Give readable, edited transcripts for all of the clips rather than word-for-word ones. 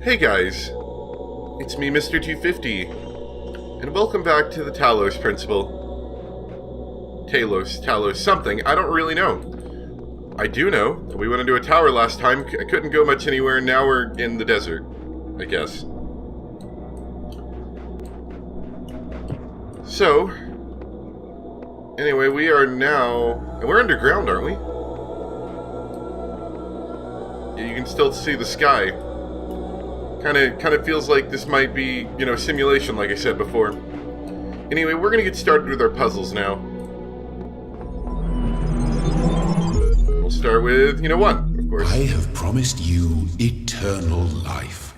Hey guys, it's me, Mr. 250, and welcome back to the Talos Principle. Talos, something, I don't really know. I do know that we went into a tower last time, I couldn't go much anywhere, and now we're in the desert, I guess. So, anyway, we are now, and we're underground, aren't we? Yeah, you can still see the sky. Kind of feels like this might be, simulation, like I said before. Anyway, we're gonna get started with our puzzles now. We'll start with, 1, of course. I have promised you eternal life.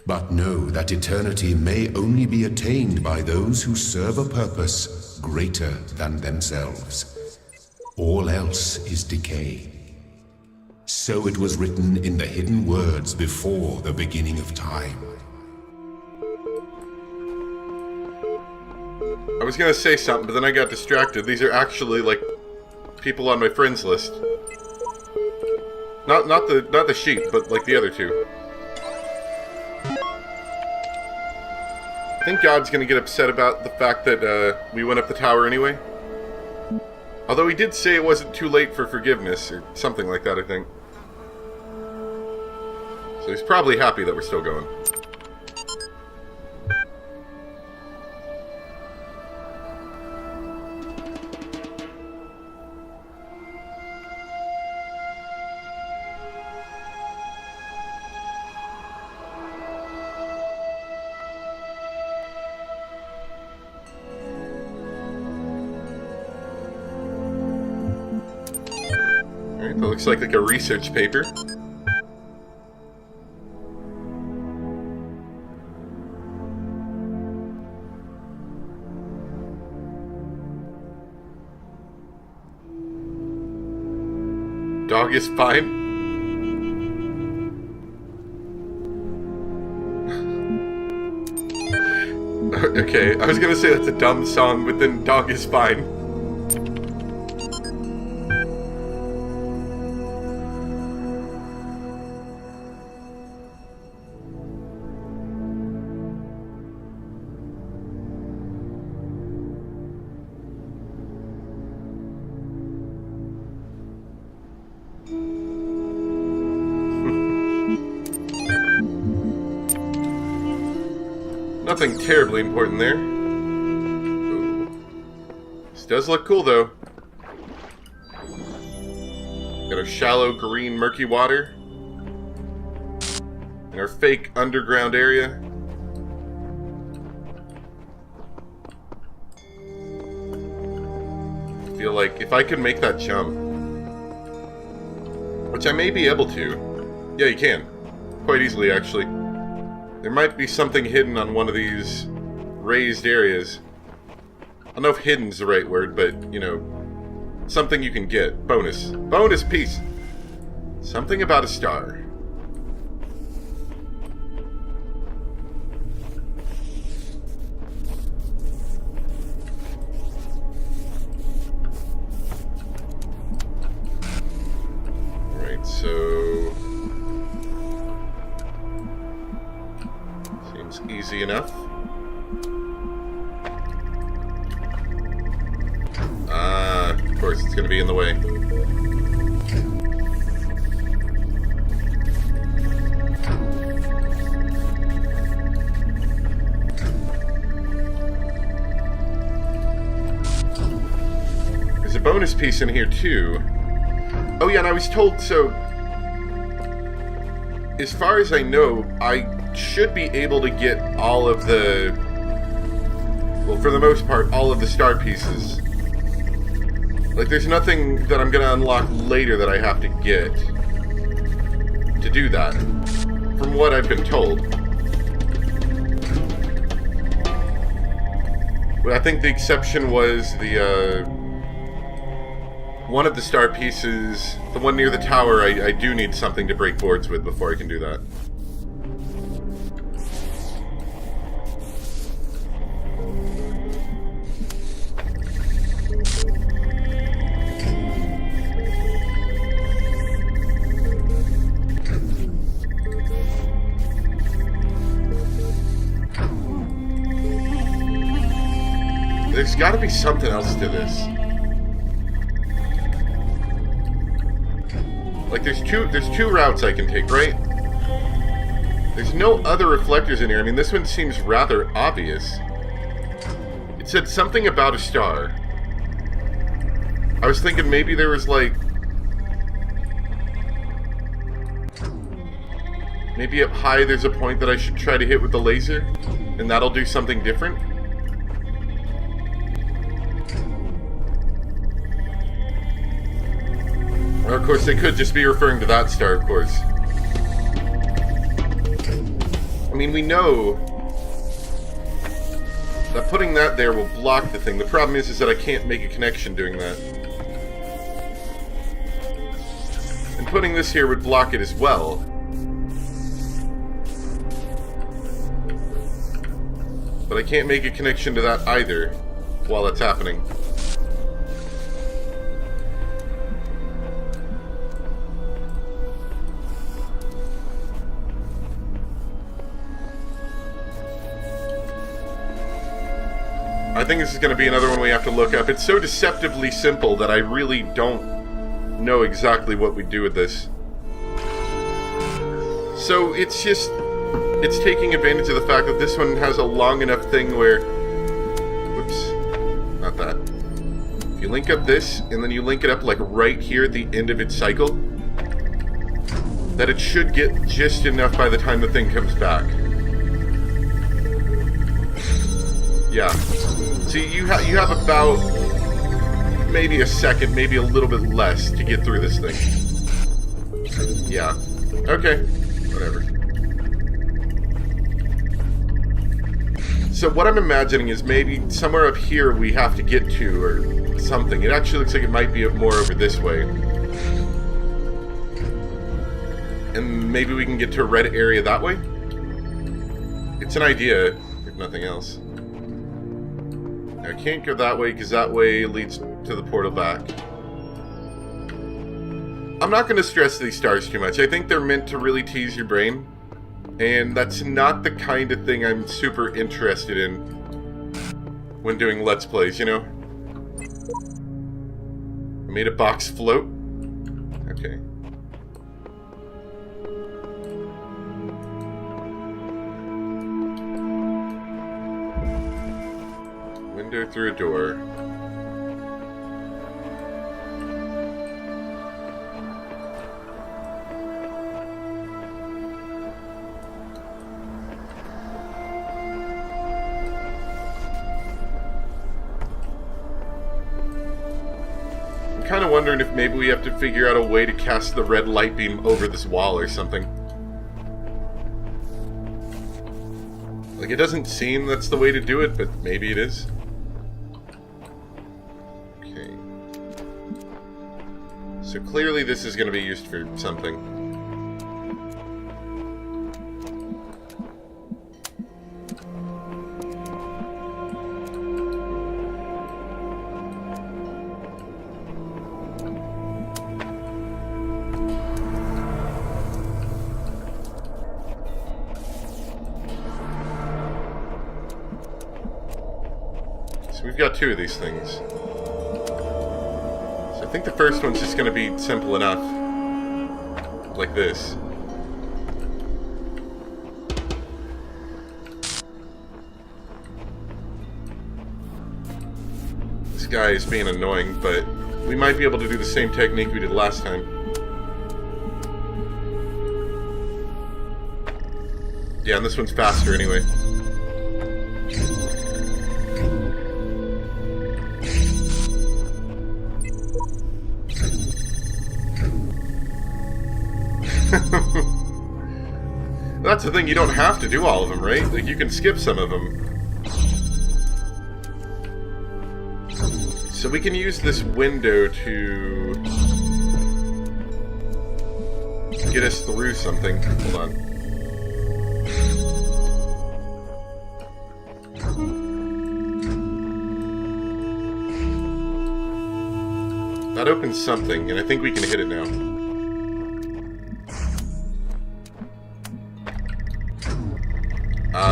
But know that eternity may only be attained by those who serve a purpose greater than themselves. All else is decay. So it was written in the hidden words before the beginning of time. I was gonna say something, but then I got distracted. These are actually, like, people on my friends list. Not the sheep, but like the other two. I think God's gonna get upset about the fact that we went up the tower anyway. Although he did say it wasn't too late for forgiveness, or something like that, I think. So he's probably happy that we're still going. Alright, that looks like a research paper. Dog is fine. Okay, I was gonna say that's a dumb song, but then dog is fine. Nothing terribly important there. Ooh. This does look cool, though. Got our shallow green murky water. And our fake underground area. I feel like if I could make that jump, which I may be able to. Yeah, you can. Quite easily, actually. There might be something hidden on one of these raised areas. I don't know if hidden's the right word, but, something you can get. Bonus. Bonus piece. Something about a star. Alright, so... easy enough. Of course it's gonna be in the way. There's a bonus piece in here too. Oh yeah, and I was told, so as far as I know, I should be able to get all of the, well, for the most part, all of the star pieces. Like, there's nothing that I'm gonna unlock later that I have to get to do that, from what I've been told. But I think the exception was the, one of the star pieces, the one near the tower, I do need something to break boards with before I can do that. There's got to be something else to this. Like, there's two routes I can take, right? There's no other reflectors in here. I mean, this one seems rather obvious. It said something about a star. I was thinking maybe there was, like... maybe up high there's a point that I should try to hit with the laser, and that'll do something different. Or, of course, they could just be referring to that star, of course. I mean, we know that putting that there will block the thing. The problem is that I can't make a connection doing that. And putting this here would block it as well. But I can't make a connection to that either while that's happening. I think this is going to be another one we have to look up. It's so deceptively simple that I really don't know exactly what we do with this. So it's just... it's taking advantage of the fact that this one has a long enough thing where... whoops. Not that. If you link up this, and then you link it up like right here at the end of its cycle, that it should get just enough by the time the thing comes back. Yeah. See, you have about maybe a second, maybe a little bit less to get through this thing. Yeah. Okay. Whatever. So what I'm imagining is maybe somewhere up here we have to get to, or something. It actually looks like it might be more over this way. And maybe we can get to a red area that way? It's an idea, if nothing else. I can't go that way because that way leads to the portal back. I'm not going to stress these stars too much. I think they're meant to really tease your brain. And that's not the kind of thing I'm super interested in when doing Let's Plays, you know? I made a box float. Okay. Window through a door. I'm kind of wondering if maybe we have to figure out a way to cast the red light beam over this wall or something. Like, it doesn't seem that's the way to do it, but maybe it is. Okay. So clearly this is going to be used for something. We've got two of these things. So I think the first one's just going to be simple enough. Like this. This guy is being annoying, but we might be able to do the same technique we did last time. Yeah, and this one's faster anyway. That's the thing, you don't have to do all of them, right? Like, you can skip some of them. So we can use this window to get us through something. Hold on. That opens something, and I think we can hit it now.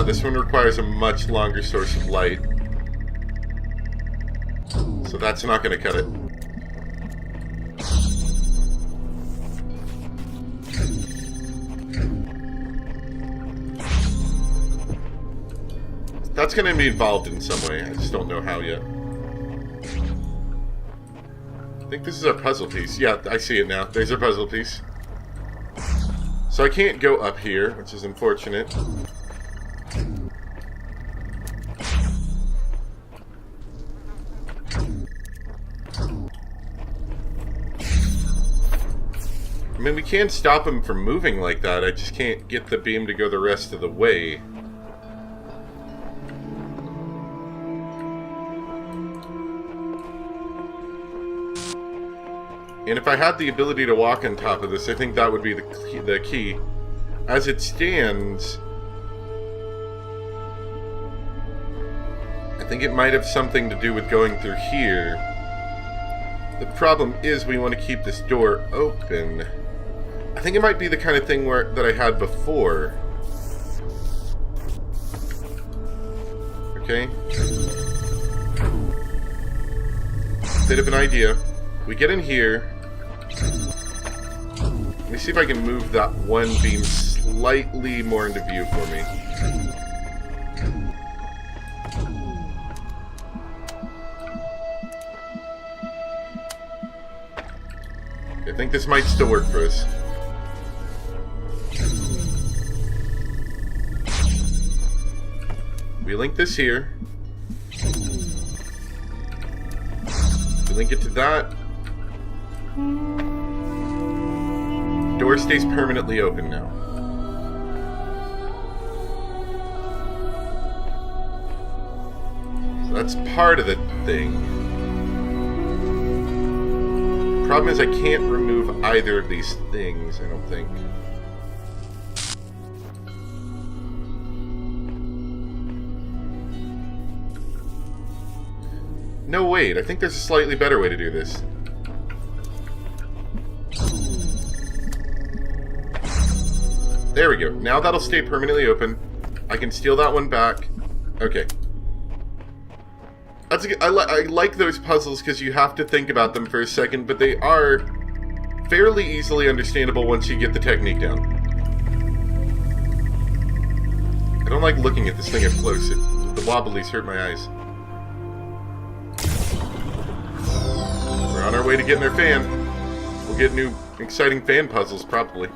This one requires a much longer source of light. So that's not going to cut it. That's going to be involved in some way. I just don't know how yet. I think this is our puzzle piece. Yeah, I see it now. There's our puzzle piece. So I can't go up here, which is unfortunate. I mean, we can stop him from moving like that. I just can't get the beam to go the rest of the way. And if I had the ability to walk on top of this, I think that would be the key. As it stands, I think it might have something to do with going through here. The problem is we want to keep this door open. I think it might be the kind of thing that I had before. Okay. Bit of an idea. We get in here. Let me see if I can move that one beam slightly more into view for me. I think this might still work for us. We link this here. We link it to that. Door stays permanently open now. So that's part of the thing. Problem is I can't remove either of these things, I don't think. No, wait, I think there's a slightly better way to do this. There we go. Now that'll stay permanently open. I can steal that one back. Okay. That's I like those puzzles because you have to think about them for a second, but they are fairly easily understandable once you get the technique down. I don't like looking at this thing up close. The wobblies hurt my eyes. We're on our way to getting our fan. We'll get new exciting fan puzzles, probably.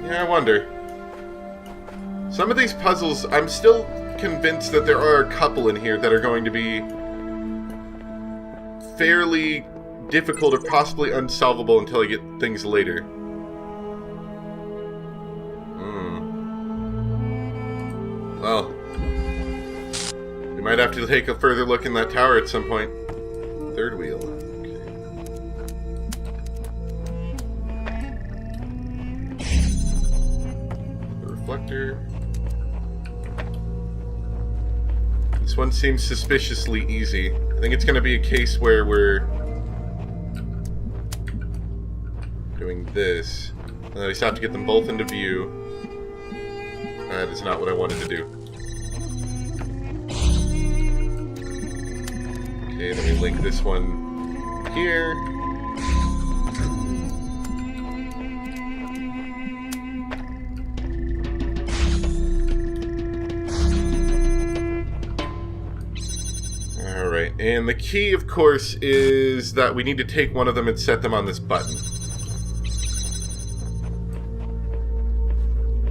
Yeah, I wonder. Some of these puzzles, I'm still convinced that there are a couple in here that are going to be fairly difficult or possibly unsolvable until I get things later. Well, we might have to take a further look in that tower at some point. Third wheel. Reflector. This one seems suspiciously easy. I think it's going to be a case where we're doing this. And I just have to get them both into view. That is not what I wanted to do. Okay, then we link this one here. Alright, and the key, of course, is that we need to take one of them and set them on this button.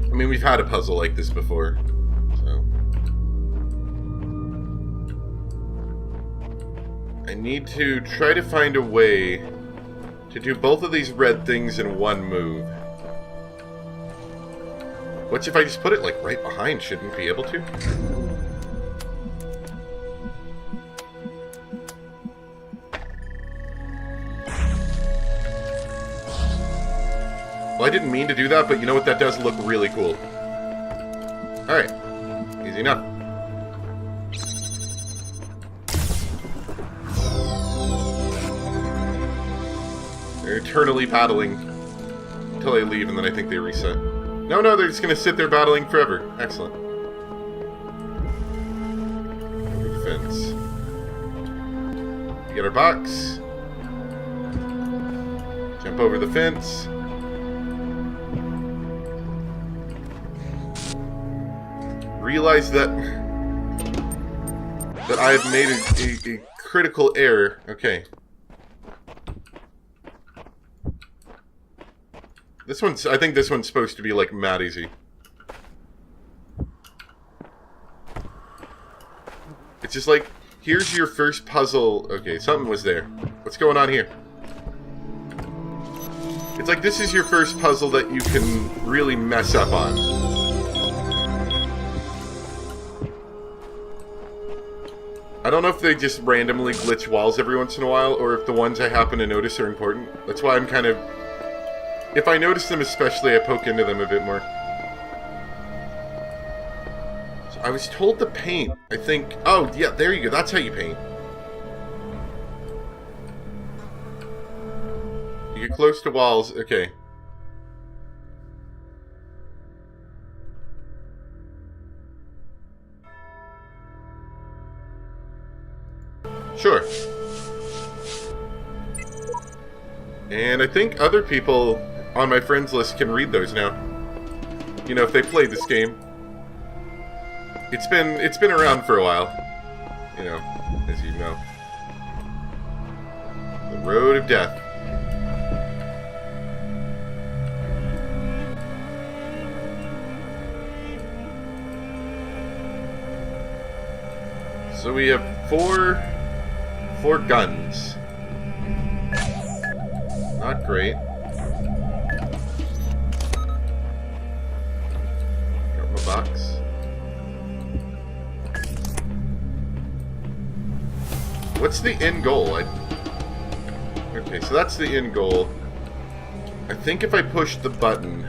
I mean, we've had a puzzle like this before, so... I need to try to find a way to do both of these red things in one move. Which, if I just put it, like, right behind, shouldn't we be able to? Well, I didn't mean to do that, but you know what? That does look really cool. Alright. Easy enough. They're eternally battling until I leave, and then I think they reset. No, they're just gonna sit there battling forever. Excellent. Over the fence. We get our box. Jump over the fence. Realize that I have made a critical error. Okay. I think this one's supposed to be like mad easy. It's just like, here's your first puzzle. Okay, something was there. What's going on here? It's like this is your first puzzle that you can really mess up on. I don't know if they just randomly glitch walls every once in a while, or if the ones I happen to notice are important. That's why I'm kind of... If I notice them especially, I poke into them a bit more. So I was told to paint, I think... Oh, yeah, there you go. That's how you paint. You get close to walls. Okay. Sure. And I think other people on my friends list can read those now. You know, if they played this game. It's been around for a while. You know, as you know. The Road of Death. So we have four guns. Not great. Got my box. What's the end goal? Okay, so that's the end goal. I think if I push the button...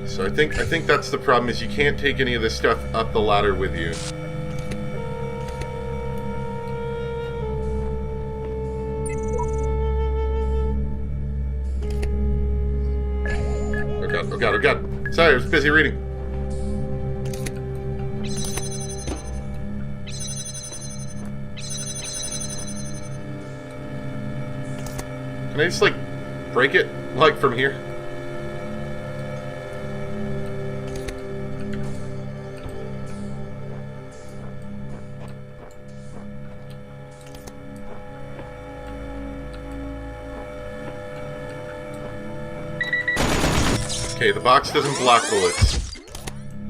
So I think that's the problem, is you can't take any of this stuff up the ladder with you. Oh god, oh god, oh god. Sorry, I was busy reading. Can I just, like, break it, like, from here? Okay, the box doesn't block bullets.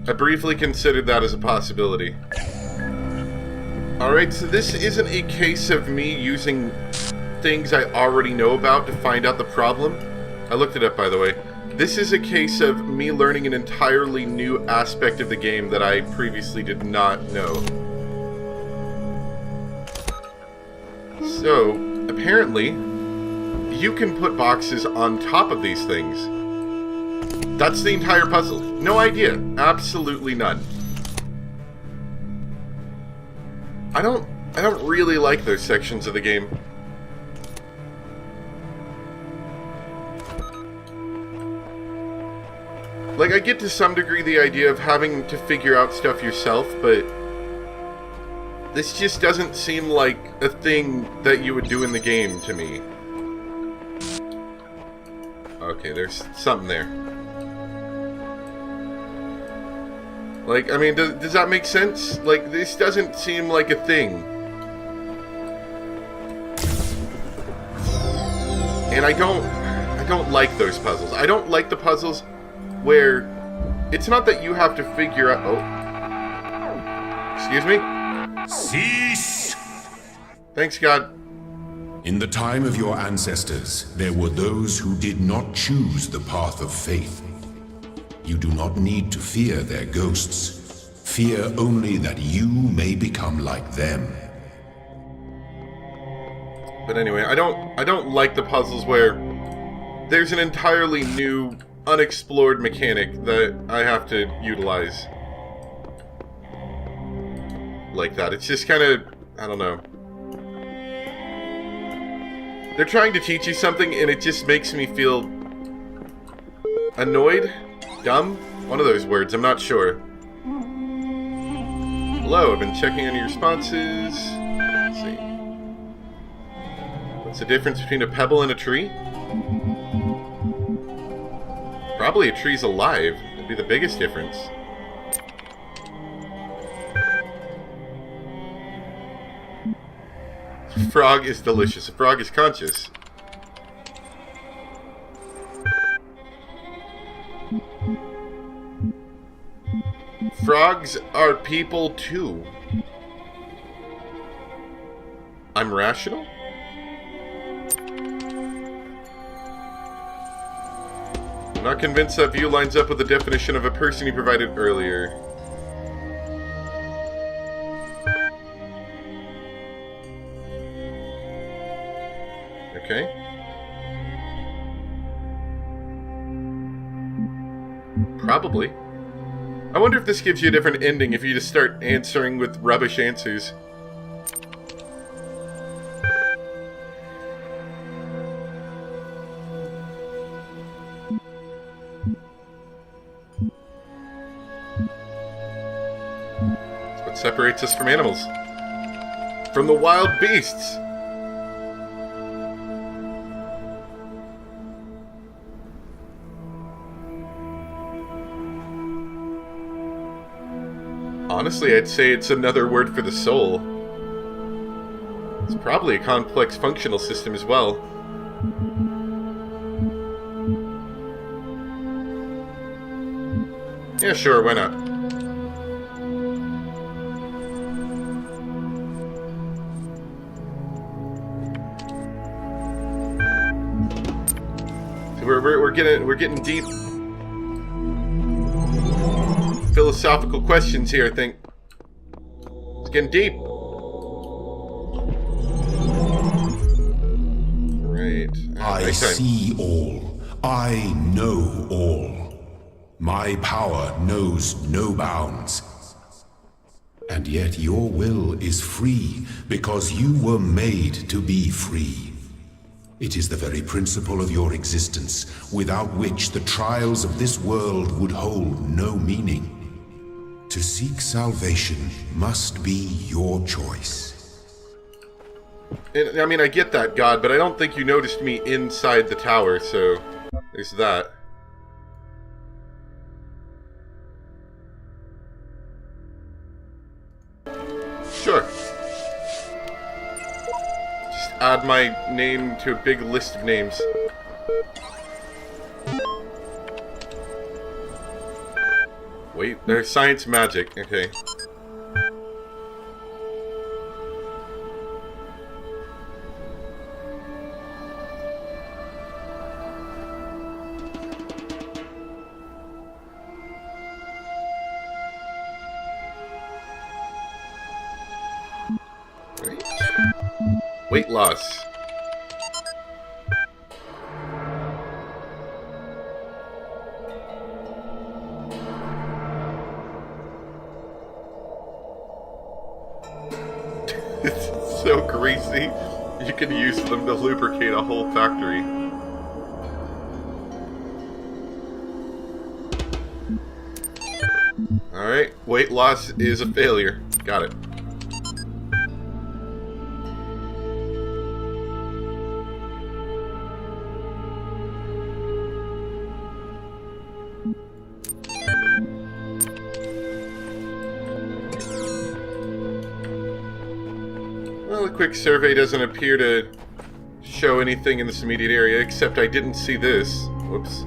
I briefly considered that as a possibility. Alright, so this isn't a case of me using things I already know about to find out the problem. I looked it up, by the way. This is a case of me learning an entirely new aspect of the game that I previously did not know. So, apparently, you can put boxes on top of these things. That's the entire puzzle. No idea. Absolutely none. I don't really like those sections of the game. Like, I get to some degree the idea of having to figure out stuff yourself, but this just doesn't seem like a thing that you would do in the game to me. Okay, there's something there. Like, I mean, does that make sense? Like, this doesn't seem like a thing. And I don't like those puzzles. I don't like the puzzles where it's not that you have to figure out... Oh. Excuse me? Cease! Thanks, God. In the time of your ancestors, there were those who did not choose the path of faith. You do not need to fear their ghosts. Fear only that you may become like them. But anyway, I don't like the puzzles where there's an entirely new unexplored mechanic that I have to utilize. Like that. It's just kind of, I don't know. They're trying to teach you something, and it just makes me feel annoyed? Dumb? One of those words, I'm not sure. Hello, I've been checking on your responses. Let's see. What's the difference between a pebble and a tree? Probably a tree's alive. That'd be the biggest difference. Frog is delicious. A frog is conscious. Frogs are people too. I'm rational? I'm not convinced that view lines up with the definition of a person you provided earlier. Okay. Probably. I wonder if this gives you a different ending if you just start answering with rubbish answers. That's what separates us from animals. From the wild beasts. Honestly, I'd say it's another word for the soul. It's probably a complex functional system as well. Yeah, sure, why not? So we're getting deep. Philosophical questions here, I think. It's getting deep. Right. I see all. I know all. My power knows no bounds. And yet your will is free because you were made to be free. It is the very principle of your existence, without which the trials of this world would hold no meaning. To seek salvation must be your choice. And, I mean, I get that, God, but I don't think you noticed me inside the tower, so there's that. Sure. Just add my name to a big list of names. Wait, there's science magic. Okay. Right. Weight loss. It's so greasy. You can use them to lubricate a whole factory. Alright, weight loss is a failure. Got it. Well, a quick survey doesn't appear to show anything in this immediate area, except I didn't see this. Whoops.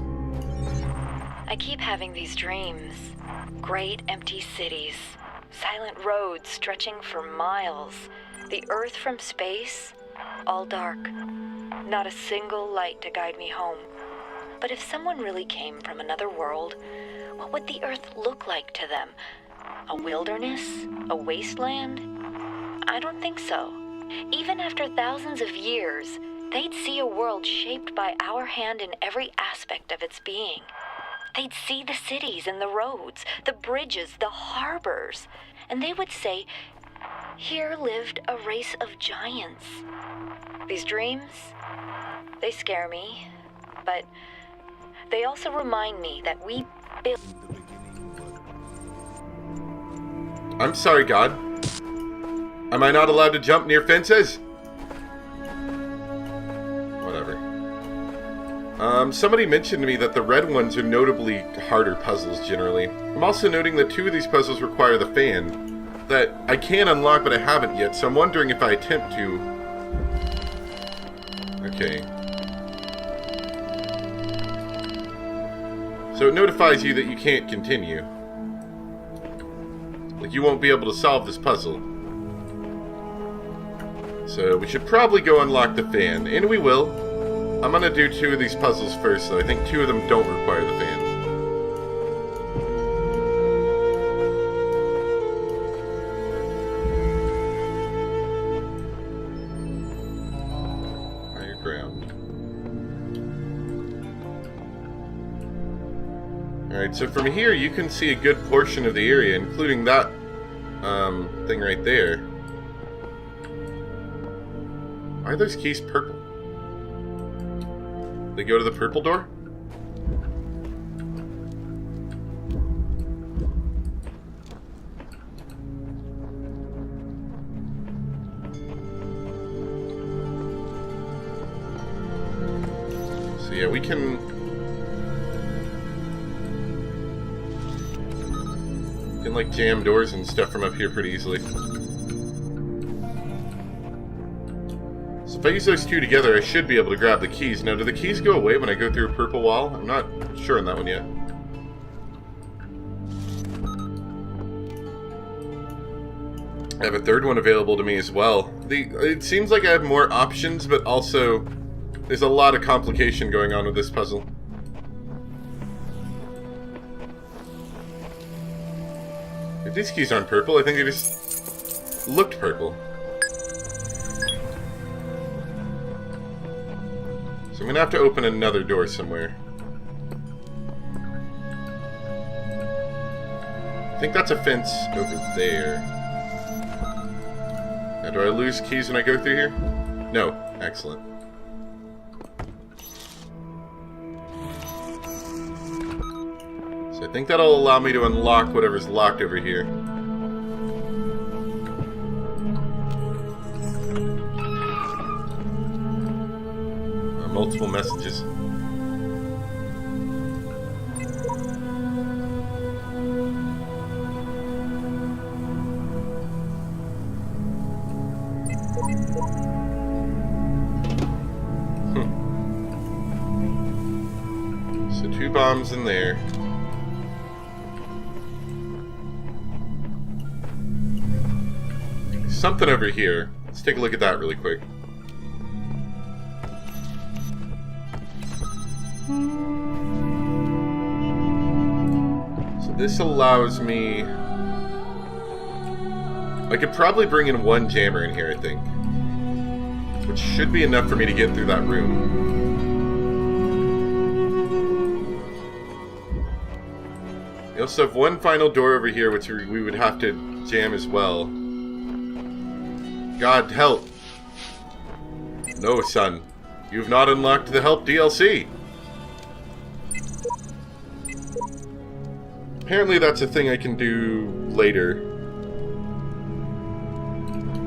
I keep having these dreams. Great empty cities. Silent roads stretching for miles. The Earth from space. All dark. Not a single light to guide me home. But if someone really came from another world, what would the Earth look like to them? A wilderness? A wasteland? I don't think so. Even after thousands of years, they'd see a world shaped by our hand in every aspect of its being. They'd see the cities and the roads, the bridges, the harbors, and they would say, "Here lived a race of giants." These dreams, they scare me, but they also remind me that we built... I'm sorry, God. Am I not allowed to jump near fences? Whatever. Somebody mentioned to me that the red ones are notably harder puzzles generally. I'm also noting that 2 of these puzzles require the fan that I can unlock but I haven't yet, so I'm wondering if I attempt to... Okay. So it notifies you that you can't continue. Like, you won't be able to solve this puzzle. So we should probably go unlock the fan, and we will. I'm gonna do 2 of these puzzles first, though. I think 2 of them don't require the fan. Higher ground. Alright, so from here you can see a good portion of the area, including that thing right there. Why are those keys purple? They go to the purple door? So yeah, we can like jam doors and stuff from up here pretty easily. So if I use those 2 together, I should be able to grab the keys. Now, do the keys go away when I go through a purple wall? I'm not sure on that one yet. I have a 3rd one available to me as well. It seems like I have more options, but also there's a lot of complication going on with this puzzle. If these keys aren't purple, I think they just looked purple. So I'm gonna have to open another door somewhere. I think that's a fence over there. Now, do I lose keys when I go through here? No. Excellent. So I think that'll allow me to unlock whatever's locked over here. Multiple messages. So 2 bombs in there. Something over here. Let's take a look at that really quick. So this allows me... I could probably bring in 1 jammer in here, I think. Which should be enough for me to get through that room. We also have 1 final door over here, which we would have to jam as well. God, help! No, son. You've not unlocked the Help DLC! Apparently that's a thing I can do later.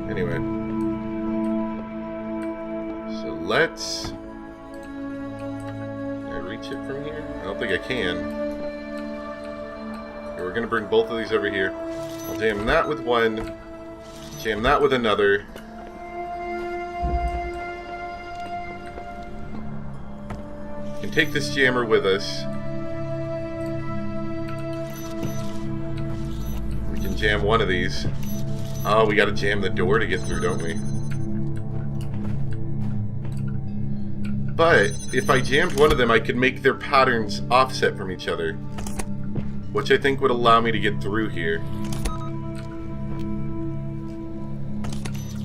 Anyway. So let's... Can I reach it from here? I don't think I can. Okay, we're gonna bring both of these over here. I'll jam that with 1. Jam that with another. We can take this jammer with us. We can jam 1 of these. Oh, we gotta jam the door to get through, don't we? But, if I jammed 1 of them, I could make their patterns offset from each other. Which I think would allow me to get through here.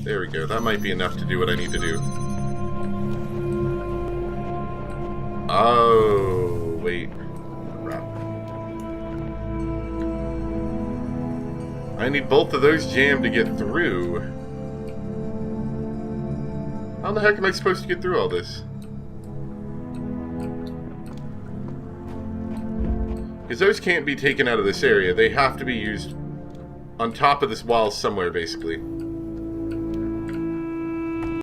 There we go. That might be enough to do what I need to do. Oh, wait. crap. I need both of those jammed to get through. How the heck am I supposed to get through all this? Because those can't be taken out of this area. They have to be used on top of this wall somewhere, basically.